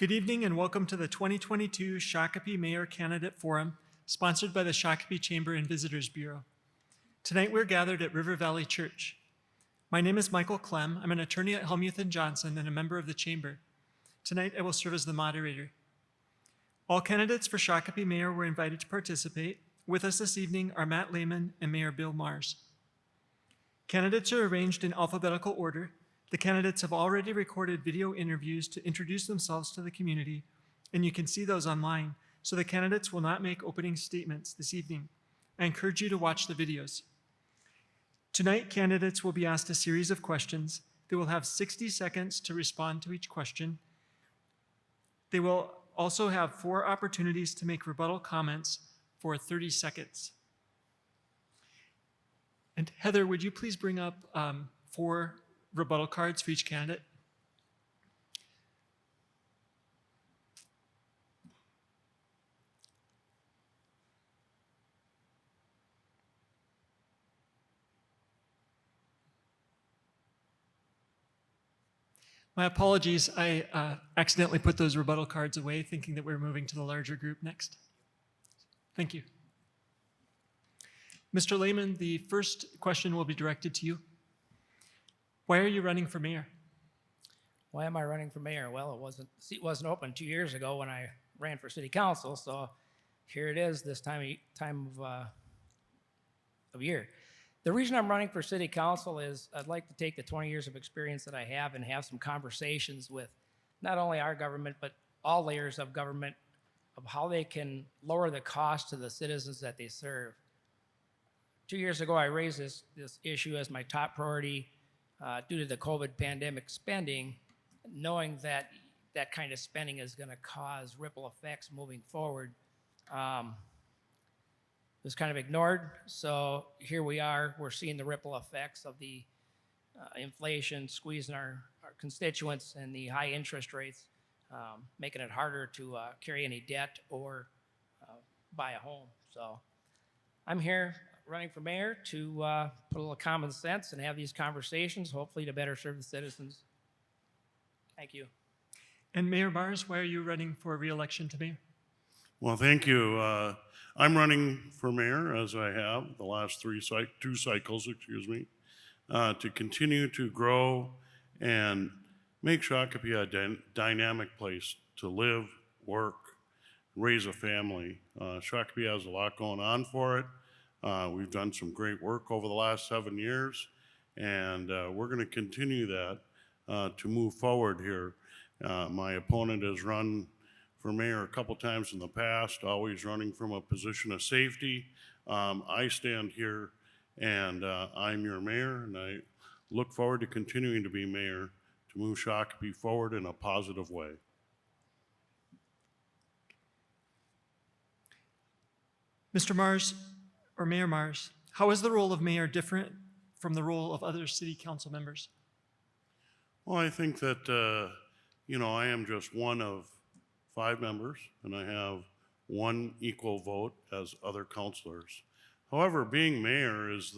Good evening and welcome to the 2022 Shakopee Mayor Candidate Forum, sponsored by the Shakopee Chamber and Visitors Bureau. Tonight we're gathered at River Valley Church. My name is Michael Clem. I'm an attorney at Helmuth & Johnson and a member of the Chamber. Tonight I will serve as the moderator. All candidates for Shakopee Mayor were invited to participate. With us this evening are Matt Lehman and Mayor Bill Mars. Candidates are arranged in alphabetical order. The candidates have already recorded video interviews to introduce themselves to the community, and you can see those online, so the candidates will not make opening statements this evening. I encourage you to watch the videos. Tonight, candidates will be asked a series of questions. They will have 60 seconds to respond to each question. They will also have 4 opportunities to make rebuttal comments for 30 seconds. And Heather, would you please bring up 4 rebuttal cards for each candidate? My apologies, I accidentally put those rebuttal cards away thinking that we were moving to the larger group next. Thank you. Mr. Lehman, the first question will be directed to you. Why are you running for mayor? Why am I running for mayor? Well, the seat wasn't open 2 years ago when I ran for city council, so here it is this time of year. The reason I'm running for city council is I'd like to take the 20 years of experience that I have and have some conversations with not only our government, but all layers of government of how they can lower the cost to the citizens that they serve. 2 years ago, I raised this issue as my top priority due to the COVID pandemic spending, knowing that that kind of spending is going to cause ripple effects moving forward. It was kind of ignored, so here we are. We're seeing the ripple effects of the inflation squeezing our constituents and the high interest rates, making it harder to carry any debt or buy a home. So I'm here running for mayor to put a little common sense and have these conversations, hopefully to better serve the citizens. Thank you. And Mayor Mars, why are you running for re-election to mayor? Well, thank you. I'm running for mayor, as I have the last two cycles, to continue to grow and make Shakopee a dynamic place to live, work, raise a family. Shakopee has a lot going on for it. We've done some great work over the last 7 years, and we're going to continue that to move forward here. My opponent has run for mayor a couple times in the past, always running from a position of safety. I stand here and I'm your mayor, and I look forward to continuing to be mayor to move Shakopee forward in a positive way. Mr. Mars, or Mayor Mars, how is the role of mayor different from the role of other city council members? Well, I think that, I am just one of 5 members, and I have 1 equal vote as other councilors. However, being mayor is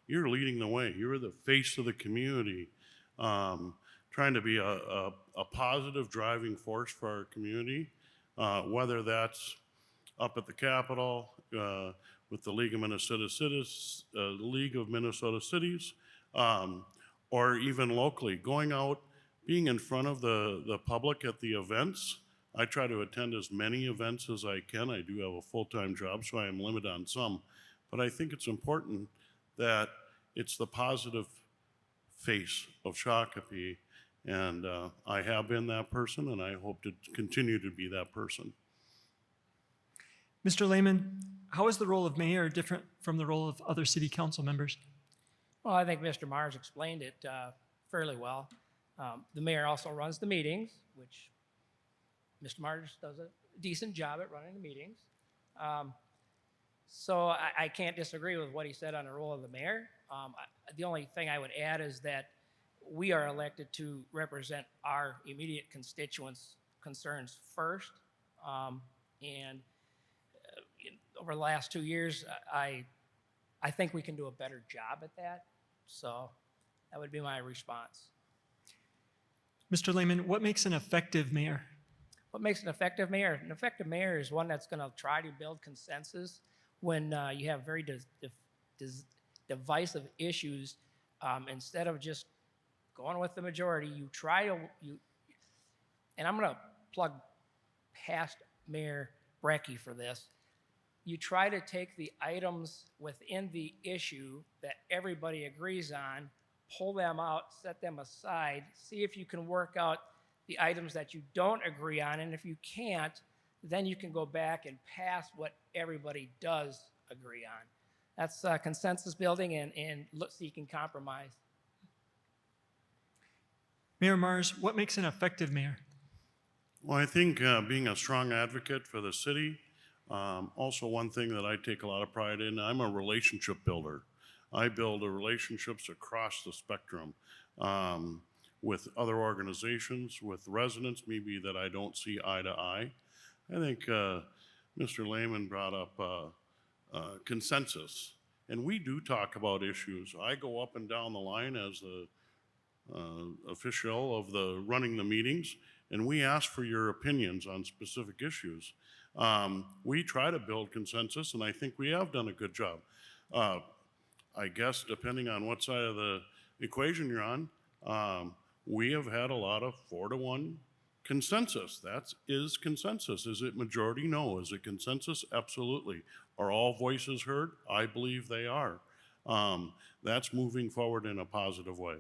you're leading the way. You're the face of the community, trying to be a positive driving force for our community, whether that's up at the Capitol, with the League of Minnesota Cities, or even locally, going out, being in front of the public at the events. I try to attend as many events as I can. I do have a full-time job, so I am limited on some, but I think it's important that it's the positive face of Shakopee, and I have been that person, and I hope to continue to be that person. Mr. Lehman, how is the role of mayor different from the role of other city council members? Well, I think Mr. Mars explained it fairly well. The mayor also runs the meetings, which Mr. Mars does a decent job at running the meetings. So I can't disagree with what he said on the role of the mayor. The only thing I would add is that we are elected to represent our immediate constituents' concerns first. Over the last 2 years, I think we can do a better job at that. So that would be my response. Mr. Lehman, what makes an effective mayor? What makes an effective mayor? An effective mayor is one that's going to try to build consensus when you have very divisive issues. Instead of just going with the majority, you try to, and I'm going to plug past Mayor Brecky for this. You try to take the items within the issue that everybody agrees on, pull them out, set them aside, see if you can work out the items that you don't agree on, and if you can't, then you can go back and pass what everybody does agree on. That's consensus building and seeking compromise. Mayor Mars, what makes an effective mayor? Well, I think being a strong advocate for the city, also one thing that I take a lot of pride in, I'm a relationship builder. I build relationships across the spectrum with other organizations, with residents maybe that I don't see eye to eye. I think Mr. Lehman brought up consensus, and we do talk about issues. I go up and down the line as the official of the running the meetings, and we ask for your opinions on specific issues. We try to build consensus, and I think we have done a good job. I guess depending on what side of the equation you're on, we have had a lot of 4-to-1 consensus. That is consensus. Is it majority? No. Is it consensus? Absolutely. Are all voices heard? I believe they are. That's moving forward in a positive way.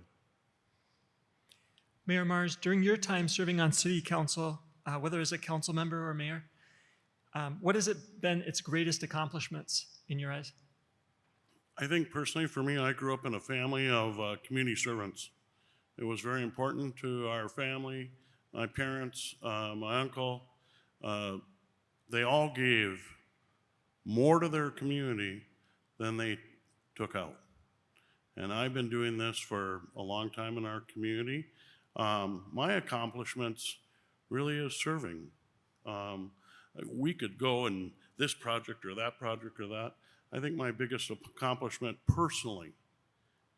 Mayor Mars, during your time serving on city council, whether as a council member or mayor, what has it been its greatest accomplishments in your eyes? I think personally for me, I grew up in a family of community servants. It was very important to our family, my parents, my uncle. They all gave more to their community than they took out. And I've been doing this for a long time in our community. My accomplishments really is serving. We could go in this project or that project or that. I think my biggest accomplishment personally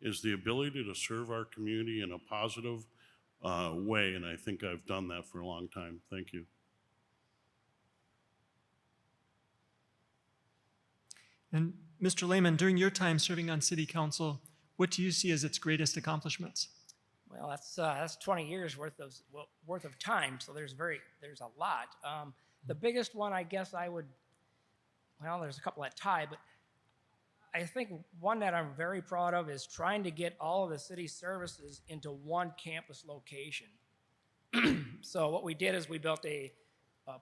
is the ability to serve our community in a positive way, and I think I've done that for a long time. Thank you. And Mr. Lehman, during your time serving on city council, what do you see as its greatest accomplishments? Well, that's 20 years worth of time, so there's a lot. The biggest one, I guess there's a couple that tie, but I think one that I'm very proud of is trying to get all of the city services into one campus location. So what we did is we built a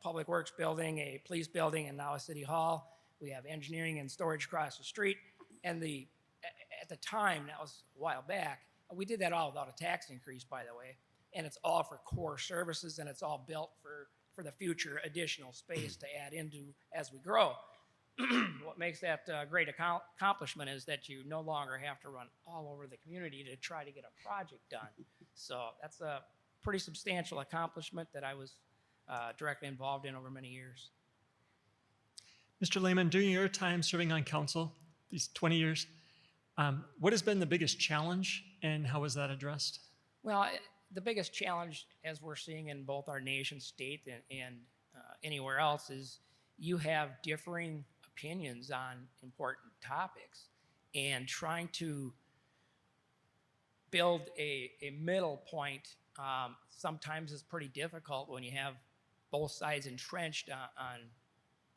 public works building, a police building, and now a city hall. We have engineering and storage across the street. And at the time, that was a while back, we did that all without a tax increase, by the way. And it's all for core services, and it's all built for the future additional space to add into as we grow. What makes that a great accomplishment is that you no longer have to run all over the community to try to get a project done. So that's a pretty substantial accomplishment that I was directly involved in over many years. Mr. Lehman, during your time serving on council, these 20 years, what has been the biggest challenge and how was that addressed? Well, the biggest challenge, as we're seeing in both our nation state and anywhere else, is you have differing opinions on important topics, and trying to build a middle point sometimes is pretty difficult when you have both sides entrenched on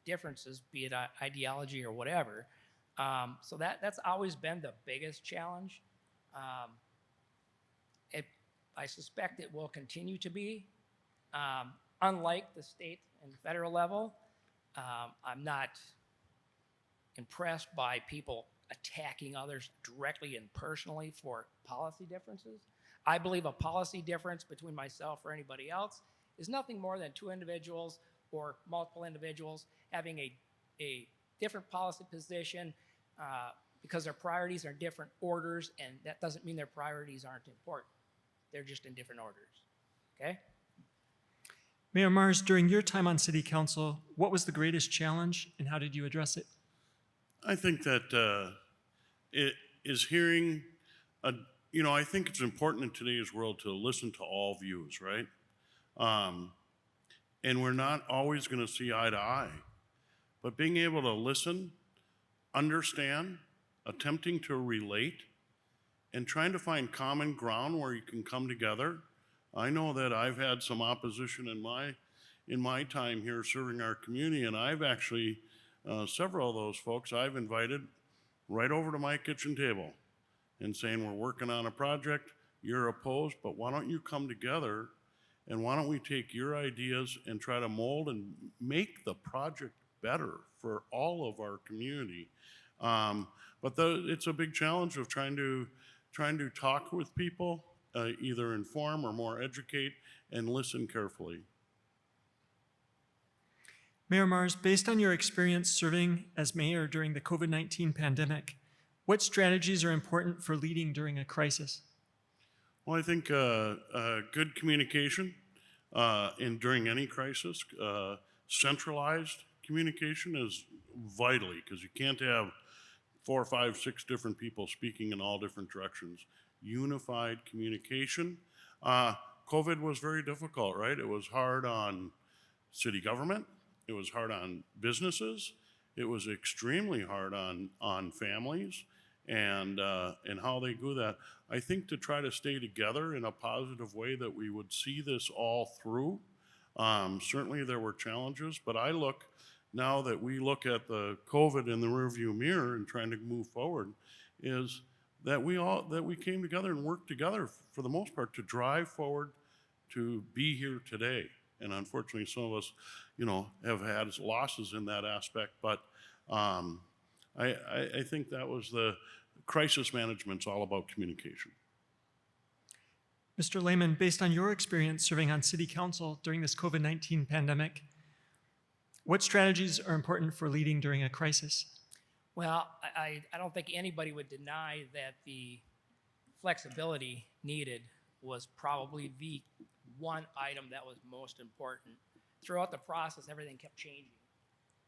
differences, be it ideology or whatever. So that's always been the biggest challenge. I suspect it will continue to be. Unlike the state and federal level, I'm not impressed by people attacking others directly and personally for policy differences. I believe a policy difference between myself or anybody else is nothing more than two individuals or multiple individuals having a different policy position because their priorities are different orders, and that doesn't mean their priorities aren't important. They're just in different orders, okay? Mayor Mars, during your time on city council, what was the greatest challenge and how did you address it? I think that it is hearing, I think it's important in today's world to listen to all views, right? and we're not always going to see eye to eye. But being able to listen, understand, attempting to relate, and trying to find common ground where you can come together. I know that I've had some opposition in my time here serving our community, and I've actually, several of those folks I've invited right over to my kitchen table and saying, we're working on a project, you're opposed, but why don't you come together and why don't we take your ideas and try to mold and make the project better for all of our community. It's a big challenge of trying to talk with people, either inform or more educate, and listen carefully. Mayor Mars, based on your experience serving as mayor during the COVID-19 pandemic, what strategies are important for leading during a crisis? Well, I think good communication during any crisis, centralized communication is vitally, because you can't have 4, 5, 6 different people speaking in all different directions. Unified communication. COVID was very difficult, right? It was hard on city government. It was hard on businesses. It was extremely hard on families and how they do that. I think to try to stay together in a positive way that we would see this all through. Certainly there were challenges, but now that we look at the COVID in the rearview mirror and trying to move forward, is that we came together and worked together for the most part to drive forward to be here today. And unfortunately, some of us, have had losses in that aspect. But I think that was the crisis management's all about communication. Mr. Lehman, based on your experience serving on city council during this COVID-19 pandemic, what strategies are important for leading during a crisis? Well, I don't think anybody would deny that the flexibility needed was probably the one item that was most important. Throughout the process, everything kept changing.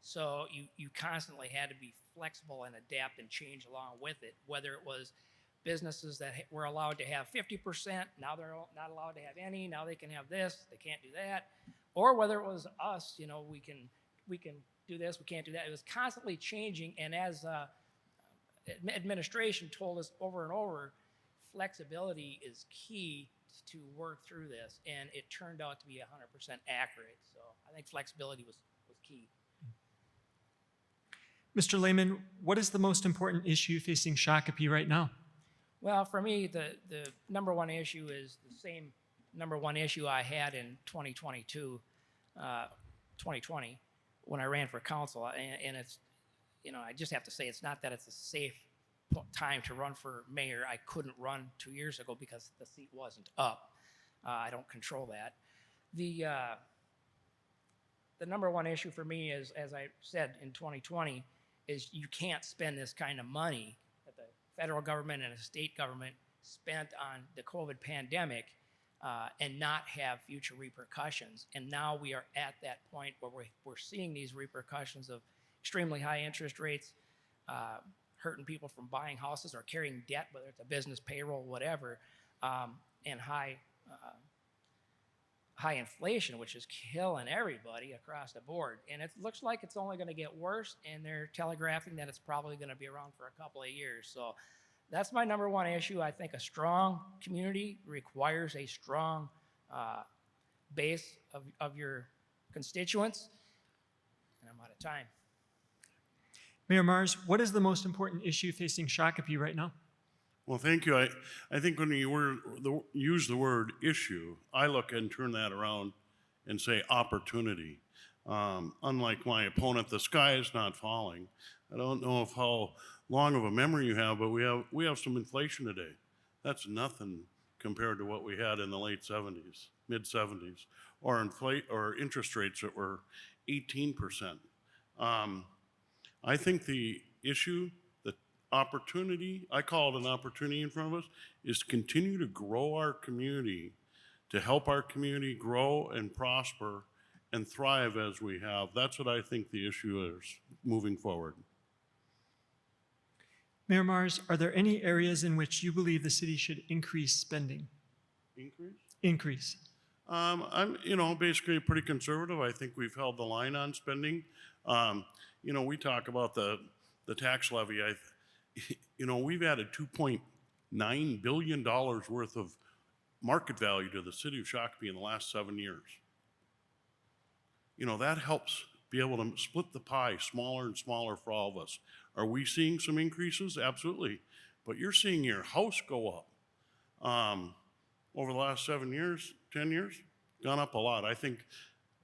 So you constantly had to be flexible and adapt and change along with it, whether it was businesses that were allowed to have 50%, now they're not allowed to have any, now they can have this, they can't do that, or whether it was us, we can do this, we can't do that. It was constantly changing, and as administration told us over and over, flexibility is key to work through this, and it turned out to be 100% accurate. So I think flexibility was key. Mr. Lehman, what is the most important issue facing Shakopee right now? Well, for me, the number one issue is the same number one issue I had in 2020, when I ran for council. And it's, I just have to say, it's not that it's a safe time to run for mayor. I couldn't run 2 years ago because the seat wasn't up. I don't control that. The number one issue for me is, as I said in 2020, is you can't spend this kind of money that the federal government and the state government spent on the COVID pandemic and not have future repercussions. And now we are at that point where we're seeing these repercussions of extremely high interest rates, hurting people from buying houses or carrying debt, whether it's a business payroll, whatever, and high inflation, which is killing everybody across the board. And it looks like it's only going to get worse, and they're telegraphing that it's probably going to be around for a couple of years. So that's my number one issue. I think a strong community requires a strong base of your constituents. And I'm out of time. Mayor Mars, what is the most important issue facing Shakopee right now? Well, thank you. I think when you use the word issue, I look and turn that around and say opportunity. Unlike my opponent, the sky is not falling. I don't know how long of a memory you have, but we have some inflation today. That's nothing compared to what we had in the late 70s, mid 70s, or interest rates that were 18%. I think the issue, the opportunity, I call it an opportunity in front of us, is to continue to grow our community, to help our community grow and prosper and thrive as we have. That's what I think the issue is moving forward. Mayor Mars, are there any areas in which you believe the city should increase spending? Increase? Increase. I'm, basically pretty conservative. I think we've held the line on spending. We talk about the tax levy. We've added $2.9 billion worth of market value to the city of Shakopee in the last 7 years. That helps be able to split the pie smaller and smaller for all of us. Are we seeing some increases? Absolutely. But you're seeing your house go up. Over the last 7 years, 10 years, gone up a lot. I think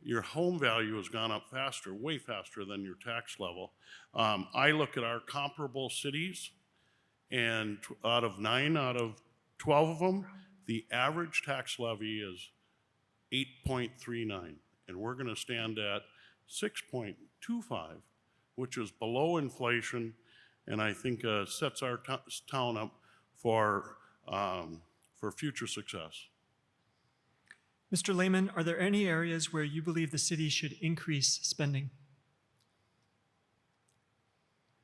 your home value has gone up faster, way faster than your tax level. I look at our comparable cities, and out of 12 of them, the average tax levy is 8.39, and we're going to stand at 6.25, which is below inflation, and I think sets our town up for future success. Mr. Lehman, are there any areas where you believe the city should increase spending?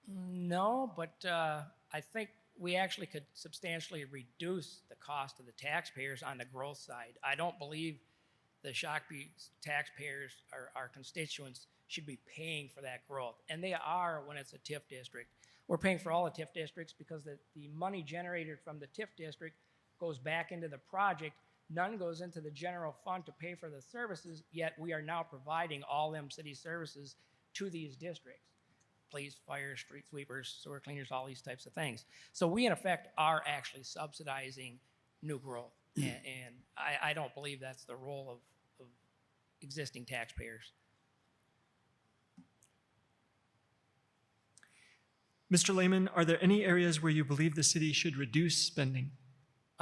No, but I think we actually could substantially reduce the cost of the taxpayers on the growth side. I don't believe the Shakopee taxpayers, our constituents, should be paying for that growth. And they are when it's a TIF district. We're paying for all the TIF districts because the money generated from the TIF district goes back into the project. None goes into the general fund to pay for the services, yet we are now providing all them city services to these districts. Police, fire, street sweepers, sewer cleaners, all these types of things. So we, in effect, are actually subsidizing new growth. And I don't believe that's the role of existing taxpayers. Mr. Lehman, are there any areas where you believe the city should reduce spending?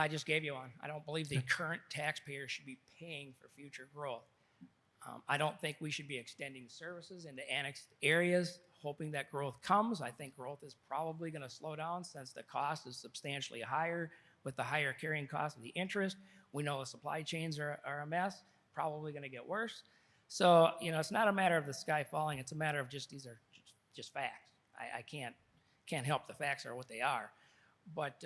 I just gave you one. I don't believe the current taxpayers should be paying for future growth. I don't think we should be extending services into annexed areas, hoping that growth comes. I think growth is probably going to slow down since the cost is substantially higher with the higher carrying cost of the interest. We know the supply chains are a mess, probably going to get worse. So, it's not a matter of the sky falling. It's a matter of these are just facts. I can't help the facts are what they are. But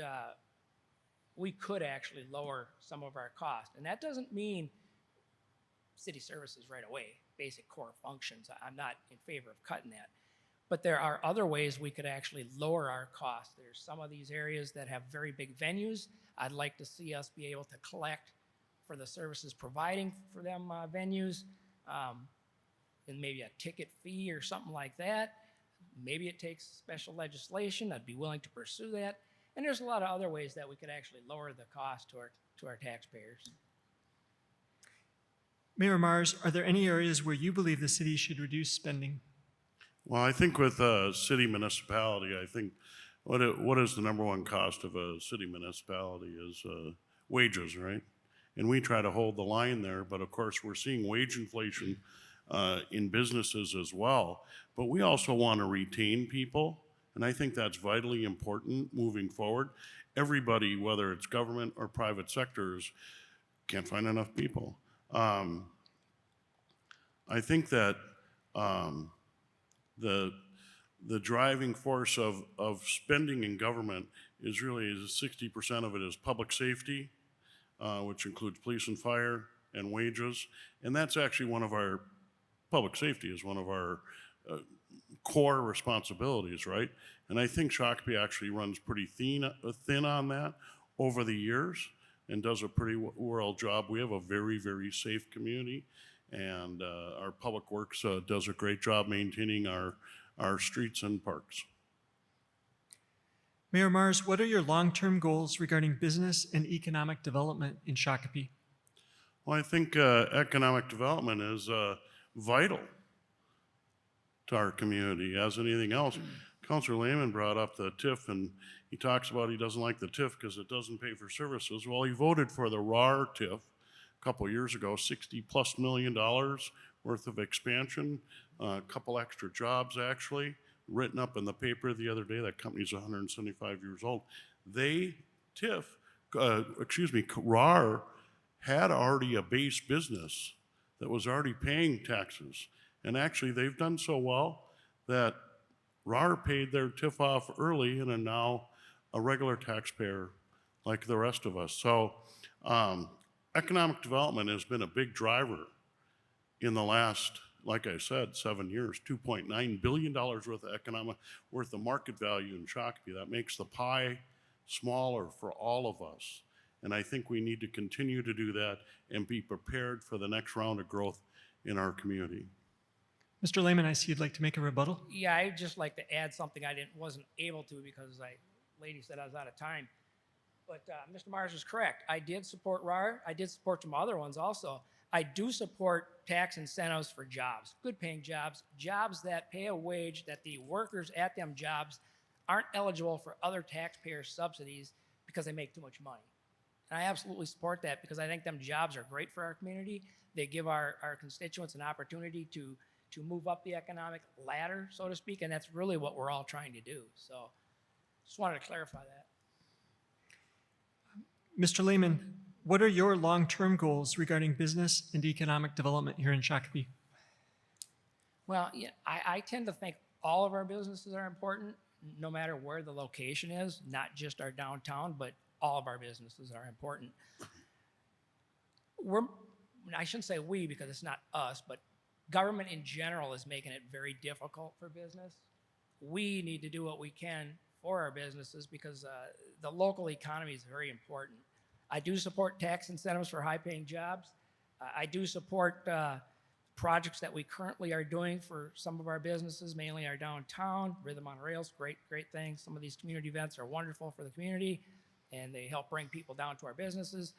we could actually lower some of our costs. And that doesn't mean city services right away, basic core functions. I'm not in favor of cutting that. But there are other ways we could actually lower our costs. There's some of these areas that have very big venues. I'd like to see us be able to collect for the services providing for them venues, and maybe a ticket fee or something like that. Maybe it takes special legislation. I'd be willing to pursue that. And there's a lot of other ways that we could actually lower the cost to our taxpayers. Mayor Mars, are there any areas where you believe the city should reduce spending? Well, I think with a city municipality, I think what is the number one cost of a city municipality is wages, right? And we try to hold the line there, but of course we're seeing wage inflation in businesses as well. But we also want to retain people, and I think that's vitally important moving forward. Everybody, whether it's government or private sectors, can't find enough people. I think that the driving force of spending in government is really 60% of it is public safety, which includes police and fire and wages. And that's actually one of our, public safety is one of our core responsibilities, right? And I think Shakopee actually runs pretty thin on that over the years and does a pretty well job. We have a very, very safe community, and our public works does a great job maintaining our streets and parks. Mayor Mars, what are your long-term goals regarding business and economic development in Shakopee? Well, I think economic development is vital to our community as anything else. Councilor Lehman brought up the TIF, and he talks about he doesn't like the TIF because it doesn't pay for services. Well, he voted for the RAR TIF a couple years ago, $60+ million worth of expansion, a couple extra jobs actually, written up in the paper the other day. That company's 175 years old. RAR had already a base business that was already paying taxes. And actually, they've done so well that RAR paid their TIF off early and are now a regular taxpayer like the rest of us. So economic development has been a big driver in the last, like I said, 7 years. $2.9 billion worth of market value in Shakopee. That makes the pie smaller for all of us. And I think we need to continue to do that and be prepared for the next round of growth in our community. Mr. Lehman, I see you'd like to make a rebuttal. Yeah, I'd just like to add something wasn't able to because lady said I was out of time. But Mr. Mars is correct. I did support RAR. I did support some other ones also. I do support tax incentives for jobs, good paying jobs, jobs that pay a wage that the workers at them jobs aren't eligible for other taxpayer subsidies because they make too much money. And I absolutely support that because I think them jobs are great for our community. They give our constituents an opportunity to move up the economic ladder, so to speak, and that's really what we're all trying to do. So just wanted to clarify that. Mr. Lehman, what are your long-term goals regarding business and economic development here in Shakopee? Well, yeah, I tend to think all of our businesses are important, no matter where the location is, not just our downtown, but all of our businesses are important. I shouldn't say we because it's not us, but government in general is making it very difficult for business. We need to do what we can for our businesses because the local economy is very important. I do support tax incentives for high-paying jobs. I do support projects that we currently are doing for some of our businesses, mainly our downtown. Rhythm on Rails, great things. Some of these community events are wonderful for the community, and they help bring people down to our businesses.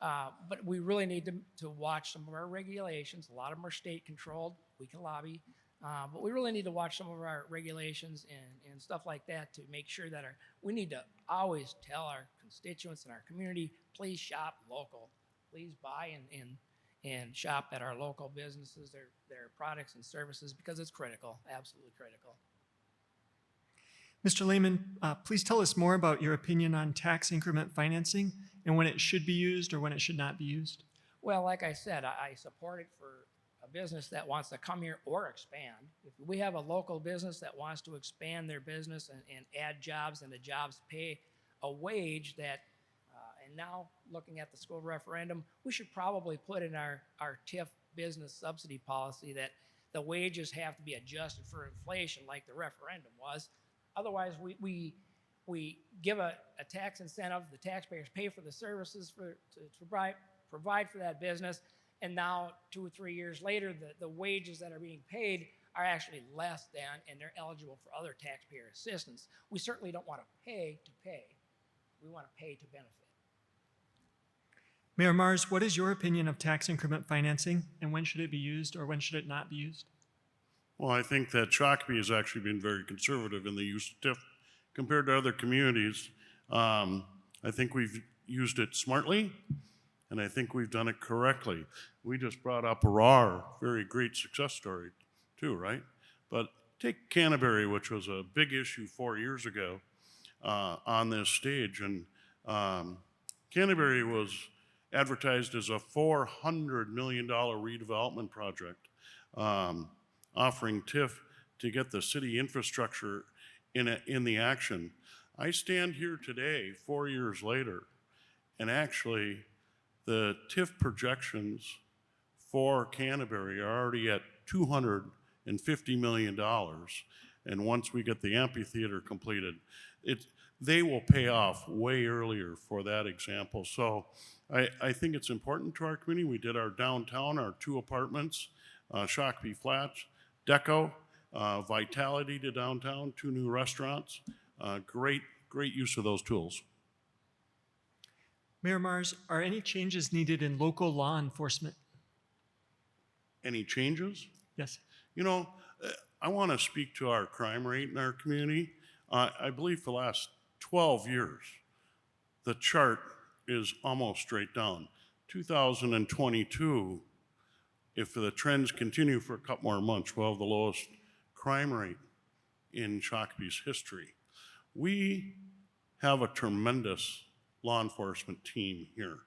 But we really need to watch some of our regulations. A lot of them are state-controlled. We can lobby. But we really need to watch some of our regulations and stuff like that to make sure that we need to always tell our constituents and our community, please shop local. Please buy and shop at our local businesses, their products and services, because it's critical, absolutely critical. Mr. Lehman, please tell us more about your opinion on tax increment financing and when it should be used or when it should not be used. Well, like I said, I support it for a business that wants to come here or expand. If we have a local business that wants to expand their business and add jobs, and the jobs pay a wage that, and now looking at the school referendum, we should probably put in our TIF business subsidy policy that the wages have to be adjusted for inflation like the referendum was. Otherwise, we give a tax incentive, the taxpayers pay for the services to provide for that business, and now 2 or 3 years later, the wages that are being paid are actually less than, and they're eligible for other taxpayer assistance. We certainly don't want to pay to pay. We want to pay to benefit. Mayor Mars, what is your opinion of tax increment financing, and when should it be used or when should it not be used? Well, I think that Shakopee has actually been very conservative in the use of TIF compared to other communities. I think we've used it smartly, and I think we've done it correctly. We just brought up a RAR, very great success story too, right? But take Canterbury, which was a big issue 4 years ago on this stage, and Canterbury was advertised as a $400 million redevelopment project, offering TIF to get the city infrastructure in the action. I stand here today, 4 years later, and actually the TIF projections for Canterbury are already at $250 million. And once we get the amphitheater completed, they will pay off way earlier for that example. So I think it's important to our community. We did our downtown, our 2 apartments, Shakopee Flats, Deco, Vitality to downtown, 2 new restaurants. Great use of those tools. Mayor Mars, are any changes needed in local law enforcement? Any changes? Yes. You know, I want to speak to our crime rate in our community. I believe for the last 12 years, the chart is almost straight down. 2022, if the trends continue for a couple more months, we'll have the lowest crime rate in Shakopee's history. We have a tremendous law enforcement team here.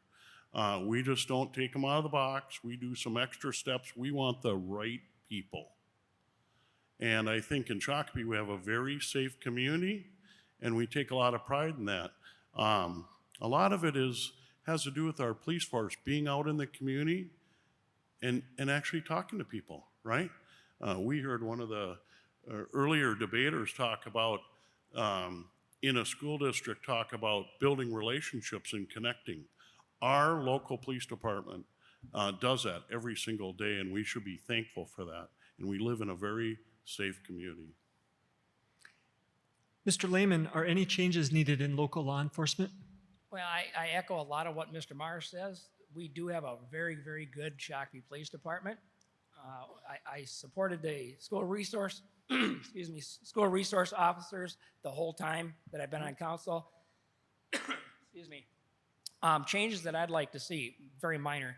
We just don't take them out of the box. We do some extra steps. We want the right people. And I think in Shakopee we have a very safe community, and we take a lot of pride in that. A lot of it is has to do with our police force being out in the community and actually talking to people, right? We heard one of the earlier debaters talk about, in a school district, talk about building relationships and connecting. Our local police department does that every single day, and we should be thankful for that. And we live in a very safe community. Mr. Lehman, are any changes needed in local law enforcement? Well, I echo a lot of what Mr. Mars says. We do have a very, very good Shakopee Police Department. I supported the school resource, excuse me, school resource officers the whole time that I've been on council. Excuse me. Changes that I'd like to see, very minor.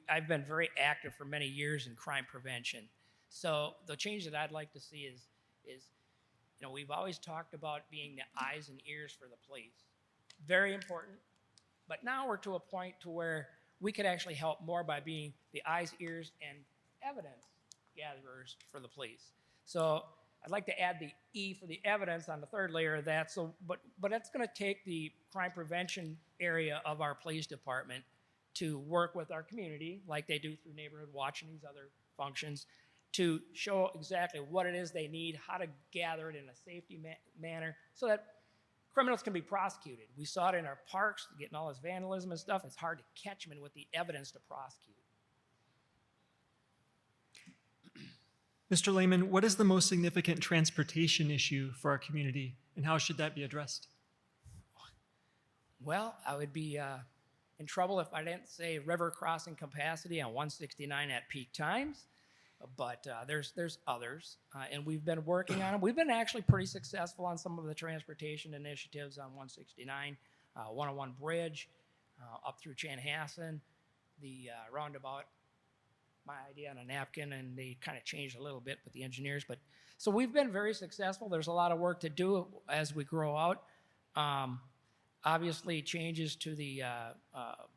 I've been very active for many years in crime prevention. So the change that I'd like to see is, you know, we've always talked about being the eyes and ears for the police. Very important. But now we're to a point to where we could actually help more by being the eyes, ears, and evidence gatherers for the police. So I'd like to add the E for the evidence on the third layer of that. So, but that's going to take the crime prevention area of our police department to work with our community, like they do through Neighborhood Watch and these other functions, to show exactly what it is they need, how to gather it in a safety manner, so that criminals can be prosecuted. We saw it in our parks, getting all this vandalism and stuff. It's hard to catch them with the evidence to prosecute. Mr. Lehman, what is the most significant transportation issue for our community, and how should that be addressed? Well, I would be in trouble if I didn't say river crossing capacity on 169 at peak times, but there's others, and we've been working on them. We've been actually pretty successful on some of the transportation initiatives on 169, 101 Bridge, up through Chanhassen, the roundabout. My idea on a napkin, and they kind of changed a little bit with the engineers. But so we've been very successful. There's a lot of work to do as we grow out. Obviously, changes to the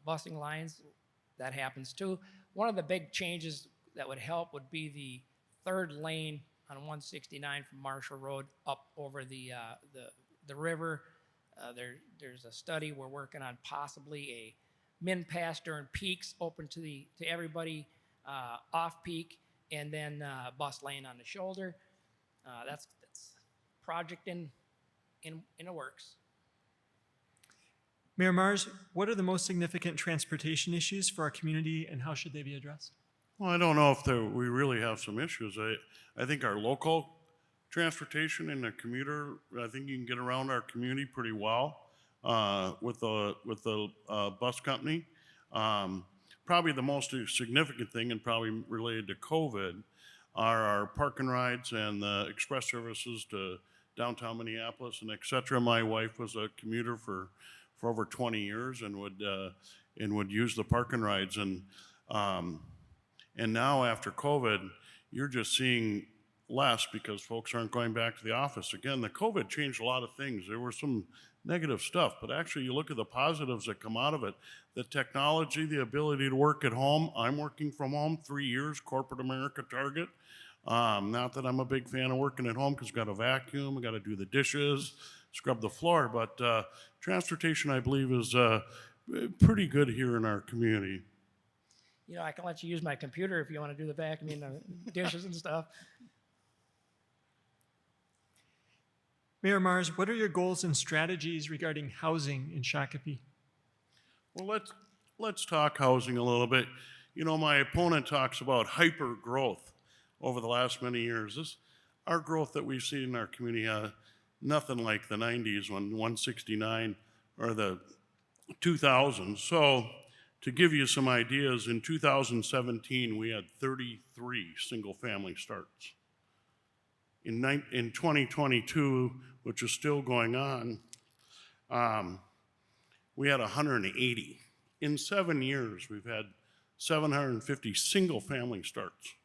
busing lines, that happens too. One of the big changes that would help would be the third lane on 169 from Marshall Road up over the river. There's a study we're working on, possibly a min pass during peaks, open to everybody. Off peak, and then bus lane on the shoulder. That's project in the works. Mayor Mars, what are the most significant transportation issues for our community, and how should they be addressed? Well, I don't know if we really have some issues. I think our local transportation and the commuter, I think you can get around our community pretty well with the bus company. Probably the most significant thing, and probably related to COVID, are our park and rides and the express services to downtown Minneapolis and et cetera. My wife was a commuter for over 20 years and would use the park and rides. And now after COVID, you're just seeing less because folks aren't going back to the office. Again, the COVID changed a lot of things. There were some negative stuff, but actually you look at the positives that come out of it. The technology, the ability to work at home. I'm working from home 3 years, corporate America Target. Not that I'm a big fan of working at home because I've got to vacuum, I've got to do the dishes, scrub the floor, but transportation, I believe, is pretty good here in our community. You know, I can let you use my computer if you want to do the vacuuming, the dishes and stuff. Mayor Mars, what are your goals and strategies regarding housing in Shakopee? Well, let's talk housing a little bit. You know, my opponent talks about hyper growth over the last many years. Our growth that we've seen in our community, nothing like the 90s when 169 or the 2000s. So to give you some ideas, in 2017, we had 33 single family starts. In 2022, which is still going on, we had 180. In 7 years, we've had 750 single family starts.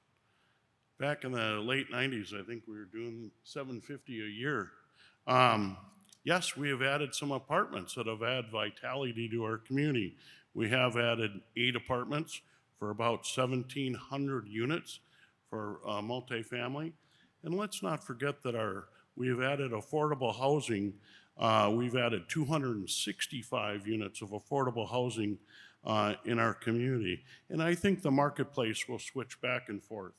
Back in the late 90s, I think we were doing 750 a year. Yes, we have added some apartments that have added vitality to our community. We have added 8 apartments for about 1,700 units for multifamily. And let's not forget that we have added affordable housing We've added 265 units of affordable housing in our community. And I think the marketplace will switch back and forth.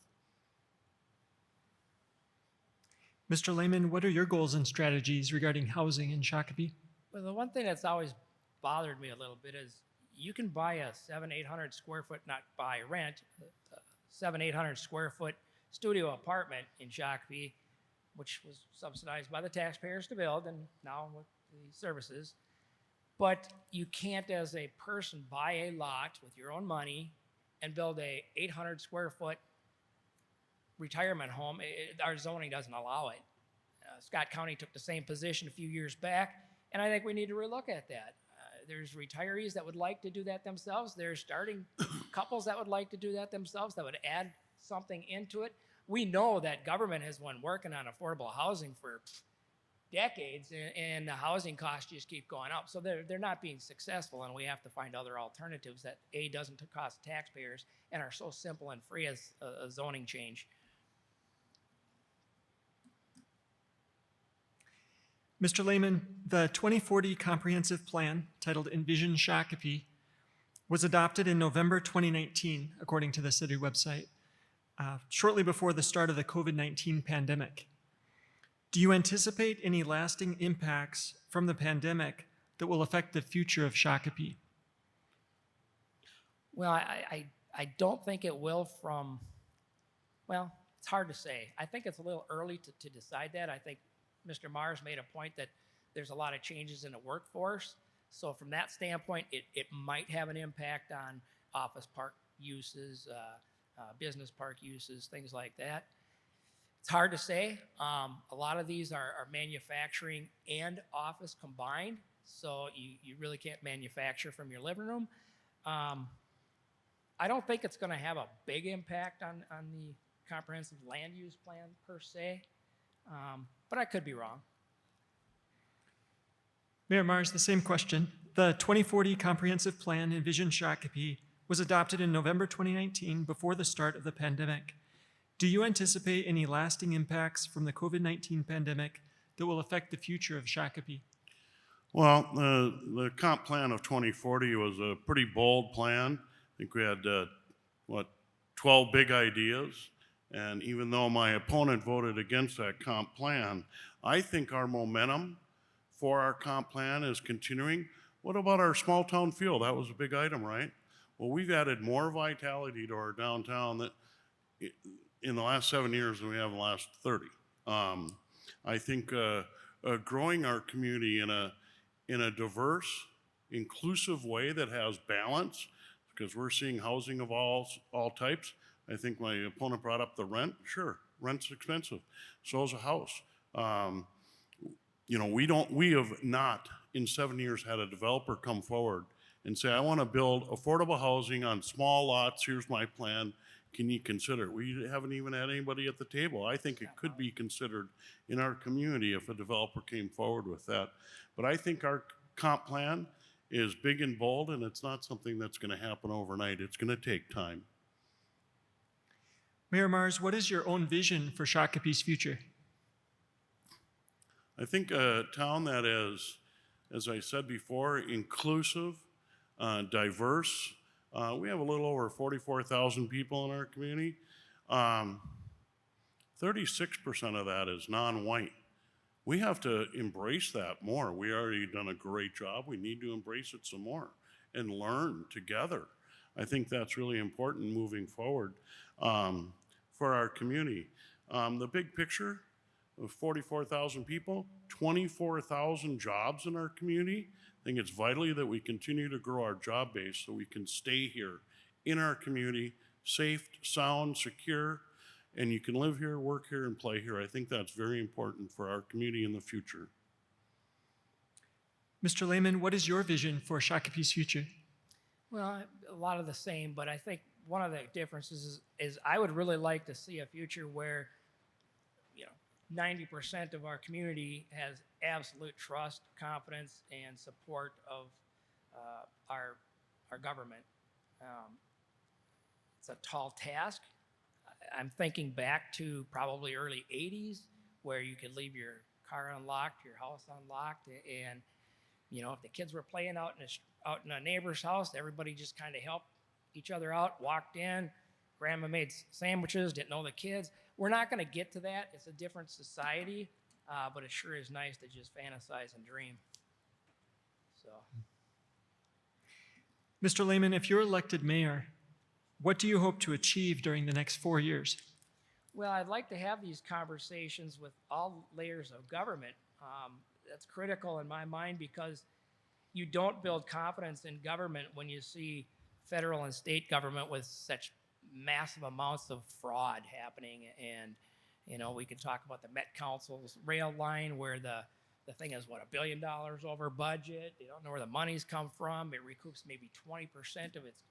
Mr. Lehman, what are your goals and strategies regarding housing in Shakopee? Well, the one thing that's always bothered me a little bit is you can buy a 800 square foot, not buy, rent, a 800 square foot studio apartment in Shakopee, which was subsidized by the taxpayers to build and now with the services. But you can't, as a person, buy a lot with your own money and build a 800 square foot retirement home. Our zoning doesn't allow it. Scott County took the same position a few years back, and I think we need to relook at that. There's retirees that would like to do that themselves. There's starting couples that would like to do that themselves, that would add something into it. We know that government has been working on affordable housing for decades, and the housing costs just keep going up. So they're not being successful, and we have to find other alternatives that, A, doesn't cost taxpayers and are so simple and free as a zoning change. Mr. Lehman, the 2040 comprehensive plan titled Envision Shakopee was adopted in November 2019, according to the city website, shortly before the start of the COVID-19 pandemic. Do you anticipate any lasting impacts from the pandemic that will affect the future of Shakopee? Well, I don't think it will well, it's hard to say. I think it's a little early to decide that. I think Mr. Mars made a point that there's a lot of changes in the workforce. So from that standpoint, it might have an impact on office park uses, business park uses, things like that. It's hard to say. A lot of these are manufacturing and office combined, so you really can't manufacture from your living room. I don't think it's going to have a big impact on the comprehensive land use plan per se, but I could be wrong. Mayor Mars, the same question. The 2040 comprehensive plan Envision Shakopee was adopted in November 2019 before the start of the pandemic. Do you anticipate any lasting impacts from the COVID-19 pandemic that will affect the future of Shakopee? Well, the comp plan of 2040 was a pretty bold plan. I think we had, 12 big ideas. And even though my opponent voted against that comp plan, I think our momentum for our comp plan is continuing. What about our small town feel? That was a big item, right? Well, we've added more vitality to our downtown that in the last 7 years than we have in the last 30. I think growing our community in a diverse, inclusive way that has balance, because we're seeing housing of all types. I think my opponent brought up the rent. Sure, rent's expensive. So is a house. We have not in 7 years had a developer come forward and say, I want to build affordable housing on small lots. Here's my plan. Can you consider it? We haven't even had anybody at the table. I think it could be considered in our community if a developer came forward with that. But I think our comp plan is big and bold, and it's not something that's going to happen overnight. It's going to take time. Mayor Mars, what is your own vision for Shakopee's future? I think a town that is, as I said before, inclusive, diverse. We have a little over 44,000 people in our community. 36% of that is non-white. We have to embrace that more. We already done a great job. We need to embrace it some more and learn together. I think that's really important moving forward for our community. The big picture of 44,000 people, 24,000 jobs in our community. I think it's vitally that we continue to grow our job base so we can stay here in our community, safe, sound, secure, and you can live here, work here, and play here. I think that's very important for our community in the future. Mr. Lehman, what is your vision for Shakopee's future? Well, a lot of the same, but I think one of the differences is I would really like to see a future where 90% of our community has absolute trust, confidence, and support of our government. It's a tall task. I'm thinking back to probably early 80s where you could leave your car unlocked, your house unlocked, and you know, if the kids were playing out in a neighbor's house, everybody just kind of helped each other out, walked in, grandma made sandwiches, didn't know the kids. We're not going to get to that. It's a different society, but it sure is nice to just fantasize and dream. So, Mr. Lehman, if you're elected mayor, what do you hope to achieve during the next 4 years? well, I'd like to have these conversations with all layers of government. That's critical in my mind because you don't build confidence in government when you see federal and state government with such massive amounts of fraud happening. And, you know, we could talk about the Met Council's rail line where the thing is, what, $1 billion over budget. They don't know where the money's come from. It recoups maybe 20% of its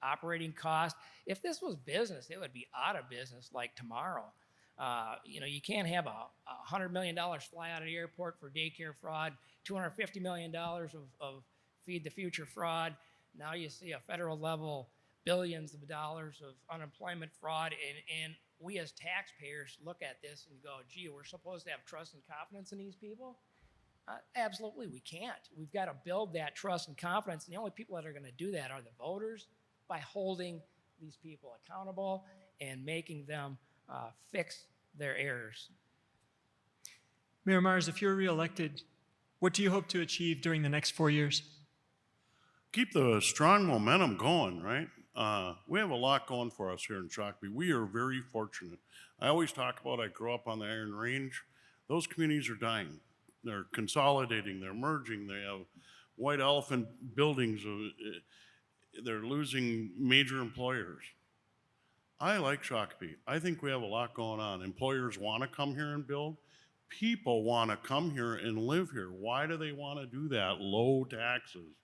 operating cost. If this was business, it would be out of business like tomorrow. You know, you can't have a $100 million fly out of the airport for daycare fraud, $250 million of Feed the Future fraud. Now you see a federal level billions of dollars of unemployment fraud, and we as taxpayers look at this and go, gee, we're supposed to have trust and confidence in these people? Absolutely, we can't. We've got to build that trust and confidence, and the only people that are going to do that are the voters by holding these people accountable and making them fix their errors. Mayor Mars, if you're reelected, what do you hope to achieve during the next 4 years? Keep the strong momentum going, right? We have a lot going for us here in Shakopee. We are very fortunate. I always talk about I grew up on the Iron Range. Those communities are dying. They're consolidating, they're merging, they have white elephant buildings, they're losing major employers. I like Shakopee. I think we have a lot going on. Employers want to come here and build. People want to come here and live here. Why do they want to do that? Low taxes,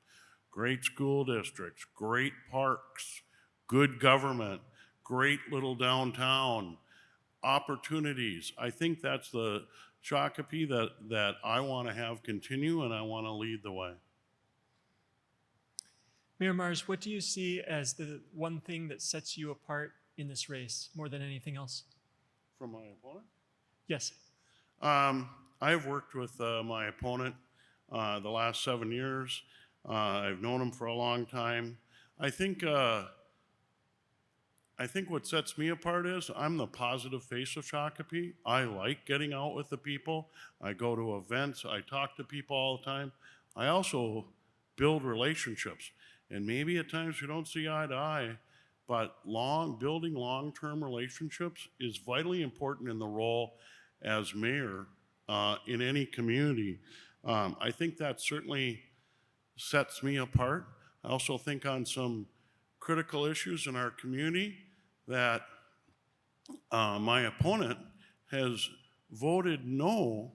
great school districts, great parks, good government, great little downtown, opportunities. I think that's the Shakopee that I want to have continue, and I want to lead the way. Mayor Mars, what do you see as the one thing that sets you apart in this race more than anything else? From my opponent? Yes. I've worked with my opponent the last 7 years. I've known him for a long time. I think what sets me apart is I'm the positive face of Shakopee. I like getting out with the people. I go to events. I talk to people all the time. I also build relationships. And maybe at times we don't see eye to eye, but building long-term relationships is vitally important in the role as mayor in any community. I think that certainly sets me apart. I also think on some critical issues in our community that my opponent has voted no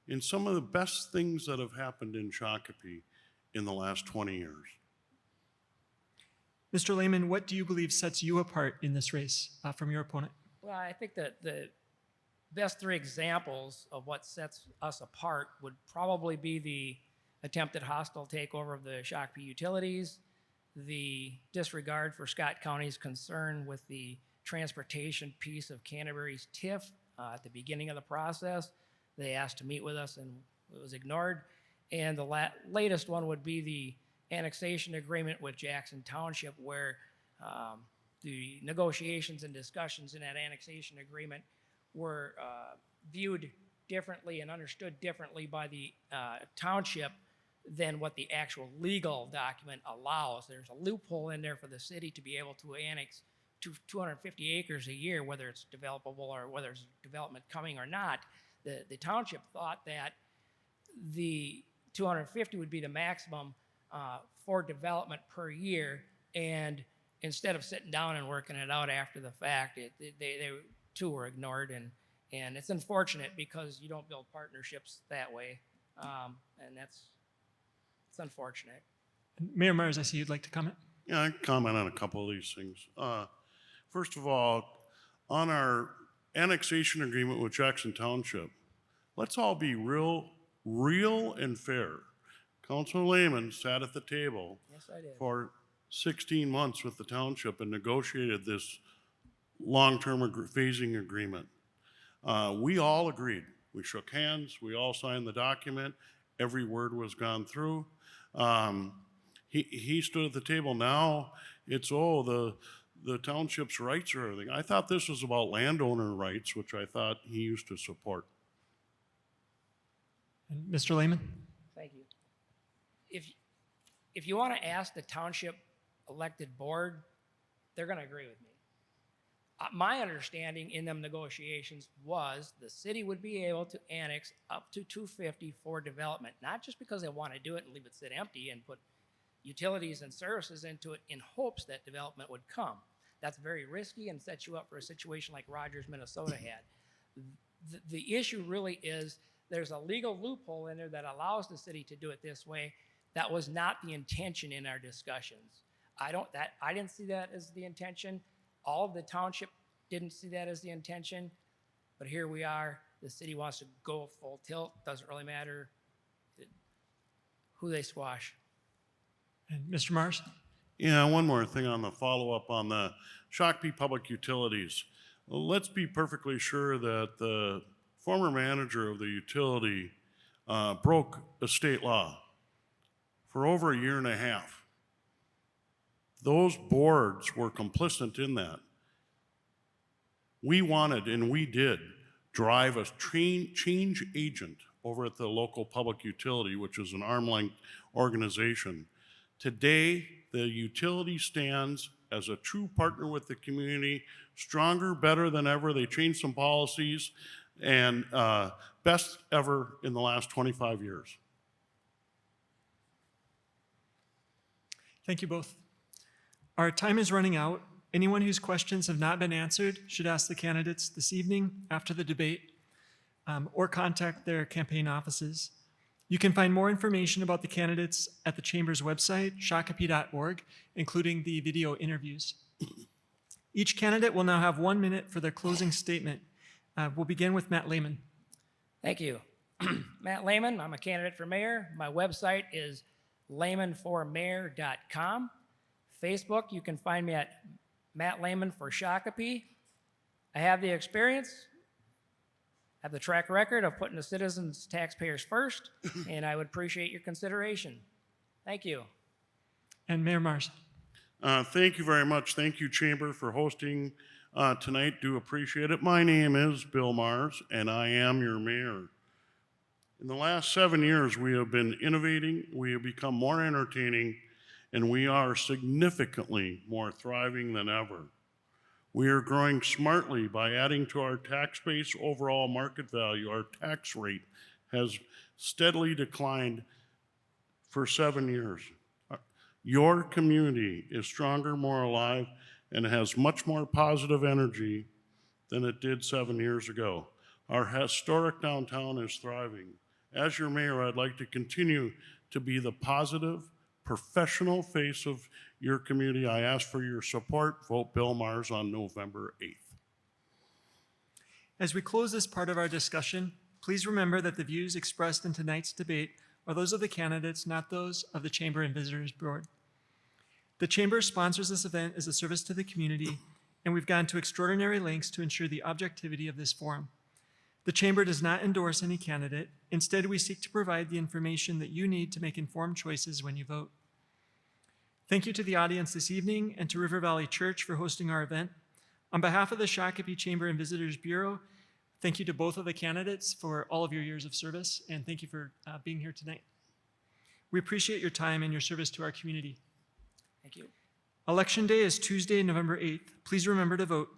in some of the best things that have happened in Shakopee in the last 20 years. Mr. Lehman, what do you believe sets you apart in this race from your opponent? Well, I think that the best three examples of what sets us apart would probably be the attempted hostile takeover of the Shakopee utilities, the disregard for Scott County's concern with the transportation piece of Canterbury's TIF at the beginning of the process. They asked to meet with us and it was ignored. And the latest one would be the annexation agreement with Jackson Township, where the negotiations and discussions in that annexation agreement were viewed differently and understood differently by the township than what the actual legal document allows. There's a loophole in there for the city to be able to annex 250 acres a year, whether it's developable or whether there's development coming or not. The township thought that the 250 would be the maximum for development per year, and instead of sitting down and working it out after the fact, they too were ignored, and it's unfortunate because you don't build partnerships that way, and it's unfortunate. Mayor Mars, I see you'd like to comment. Yeah, I can comment on a couple of these things. First of all, on our annexation agreement with Jackson Township, let's all be real and fair. Councilor Lehman sat at the table Yes, I did. for 16 months with the township and negotiated this long-term phasing agreement. We all agreed We shook hands. We all signed the document. Every word was gone through. He stood at the table. Now it's, the township's rights or everything. I thought this was about landowner rights, which I thought he used to support. And Mr. Lehman? Thank you. If you want to ask the township elected board, they're going to agree with me. My understanding in them negotiations was the city would be able to annex up to 250 for development, not just because they want to do it and leave it sit empty and put utilities and services into it in hopes that development would come. That's very risky and sets you up for a situation like Rogers, Minnesota had. The issue really is there's a legal loophole in there that allows the city to do it this way. That was not the intention in our discussions. I didn't see that as the intention. All of the township didn't see that as the intention, but here we are. The city wants to go full tilt. Doesn't really matter who they squash. And Mr. Mars? Yeah, one more thing on the follow-up on the Shakopee Public Utilities. Let's be perfectly sure that the former manager of the utility broke a state law for over a year and a half. Those boards were complicit in that. We wanted, and we did, drive a change agent over at the local public utility, which is an arm-length organization. Today, the utility stands as a true partner with the community, stronger, better than ever. They changed some policies, and best ever in the last 25 years. Thank you both. Our time is running out. Anyone whose questions have not been answered should ask the candidates this evening after the debate or contact their campaign offices. You can find more information about the candidates at the Chamber's website, shakopee.org, including the video interviews. Each candidate will now have 1 minute for their closing statement. We'll begin with Matt Lehman. Thank you. Matt Lehman, I'm a candidate for mayor. My website is lehmanformayor.com. Facebook, you can find me at Matt Lehman for Shakopee. I have the experience, have the track record of putting the citizens, taxpayers first, and I would appreciate your consideration. Thank you. And Mayor Mars. Thank you very much. Thank you, Chamber, for hosting tonight. Do appreciate it. My name is Bill Mars, and I am your mayor. In the last 7 years, we have been innovating, we have become more entertaining, and we are significantly more thriving than ever. We are growing smartly by adding to our tax base overall market value. Our tax rate has steadily declined for 7 years. Your community is stronger, more alive, and has much more positive energy than it did 7 years ago. Our historic downtown is thriving. As your mayor, I'd like to continue to be the positive, professional face of your community. I ask for your support. Vote Bill Mars on November 8th. As we close this part of our discussion, please remember that the views expressed in tonight's debate are those of the candidates, not those of the Chamber and Visitors Board. The Chamber sponsors this event as a service to the community, and we've gone to extraordinary lengths to ensure the objectivity of this forum. The Chamber does not endorse any candidate. Instead, we seek to provide the information that you need to make informed choices when you vote. Thank you to the audience this evening and to River Valley Church for hosting our event. On behalf of the Shakopee Chamber and Visitors Bureau, thank you to both of the candidates for all of your years of service, and thank you for being here tonight. We appreciate your time and your service to our community. Thank you. Election Day is Tuesday, November 8th. Please remember to vote.